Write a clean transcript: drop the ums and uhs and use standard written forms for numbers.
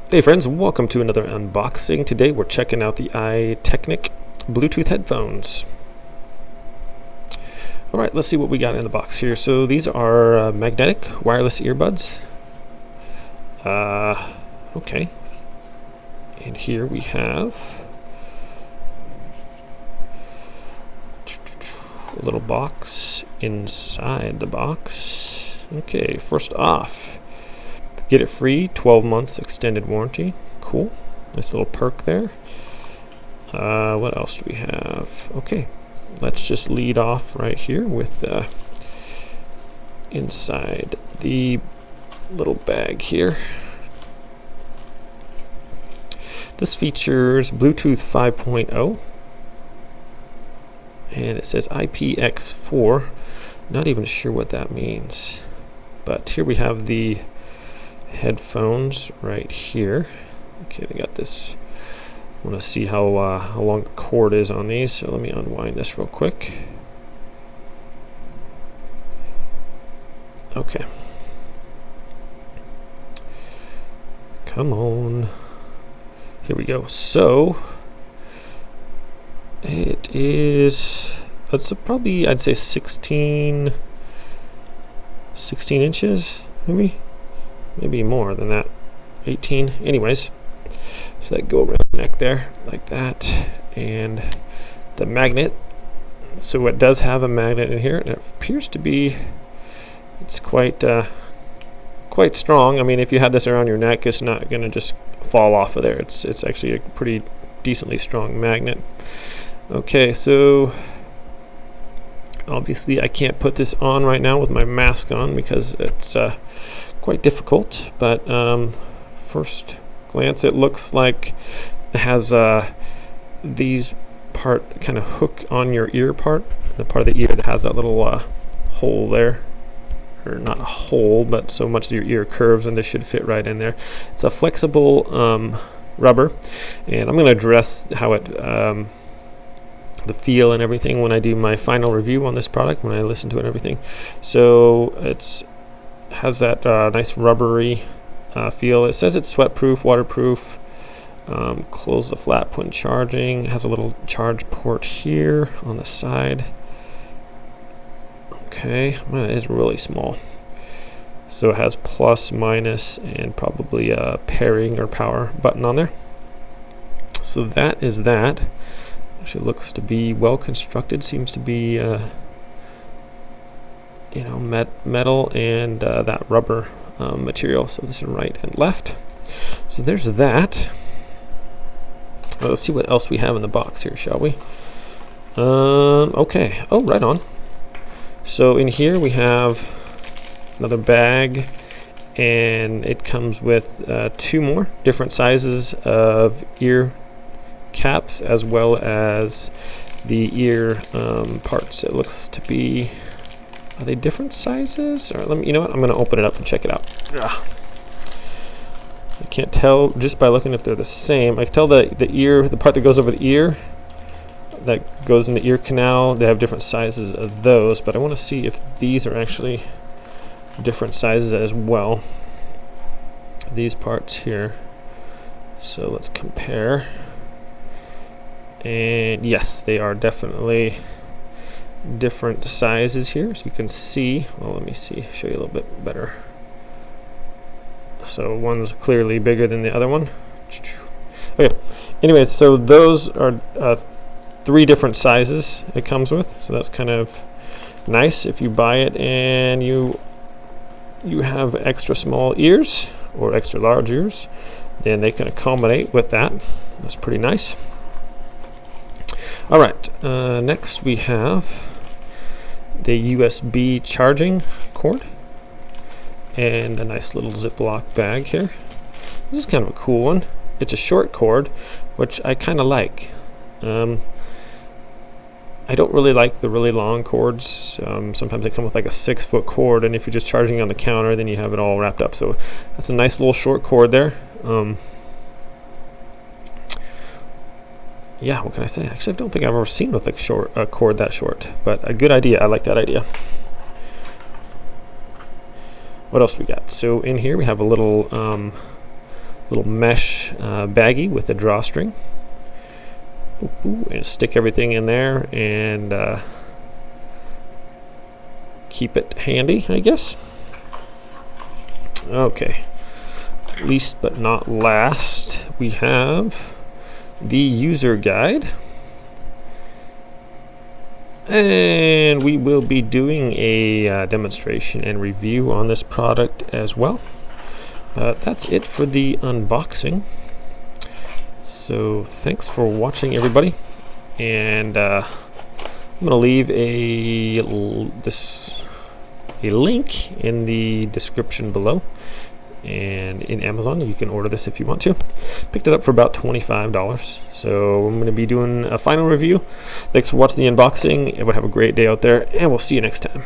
Hey friends, welcome to another unboxing. Today we're checking out the Iteknic Bluetooth headphones. Alright, let's see what we got in the box here. So these are magnetic wireless earbuds. Okay. And here we have a little box inside the box. Okay, first off, get it free, 12 months extended warranty. Cool. Nice little perk there. What else do we have? Okay, let's just lead off right here with inside the little bag here. This features Bluetooth 5.0 and it says IPX4. Not even sure what that means, but here we have the headphones right here. Okay, they got this. I want to see how long the cord is on these, so let me unwind this real quick. Okay, come on, here we go. So it's probably, I'd say 16 inches, maybe more than that, 18. Anyways, so that go around the neck there like that, and the magnet. So it does have a magnet in here, and it appears to be, it's quite strong. I mean, if you had this around your neck, it's not going to just fall off of there. It's actually a pretty decently strong magnet. Okay, so obviously I can't put this on right now with my mask on because it's quite difficult, but first glance it looks like it has these part kind of hook on your ear part, the part of the ear that has that little hole there, or not a hole, but so much of your ear curves, and this should fit right in there. It's a flexible rubber, and I'm going to address how it the feel and everything when I do my final review on this product, when I listen to it and everything. So it's has that nice rubbery feel. It says it's sweat proof, waterproof, close the flap when charging. It has a little charge port here on the side. Okay, well, it is really small. So it has plus, minus, and probably a pairing or power button on there. So that is that. Actually looks to be well constructed. Seems to be metal and that rubber material. So this is right and left. So there's that. Let's see what else we have in the box here, shall we? Okay. Oh, right on. So in here we have another bag, and it comes with two more different sizes of ear caps, as well as the ear parts. It looks to be, are they different sizes? Or let me, you know what, I'm going to open it up and check it out. Ugh. I can't tell just by looking if they're the same. I can tell the ear, the part that goes over the ear, that goes in the ear canal, they have different sizes of those, but I want to see if these are actually different sizes as well, these parts here. So let's compare. And yes, they are definitely different sizes here, so you can see. Well, let me see, show you a little bit better. So one's clearly bigger than the other one. Okay, anyways, so those are three different sizes it comes with, so that's kind of nice. If you buy it and you have extra small ears or extra large ears, then they can accommodate with that. That's pretty nice. All right, next we have the USB charging cord and a nice little Ziploc bag here. This is kind of a cool one. It's a short cord, which I kind of like. I don't really like the really long cords. Sometimes they come with like a 6-foot cord, and if you're just charging on the counter, then you have it all wrapped up. So that's a nice little short cord there. Yeah, what can I say? Actually, I don't think I've ever seen with a cord that short, but a good idea. I like that idea. What else we got? So in here we have a little little mesh baggie with a drawstring. And stick everything in there and keep it handy, I guess. Okay, least but not last, we have the user guide, and we will be doing a demonstration and review on this product as well. That's it for the unboxing. So thanks for watching, everybody, and I'm going to leave a link in the description below, and in Amazon you can order this if you want to. Picked it up for about $25, so I'm going to be doing a final review. Thanks for watching the unboxing. Everyone have a great day out there, and we'll see you next time.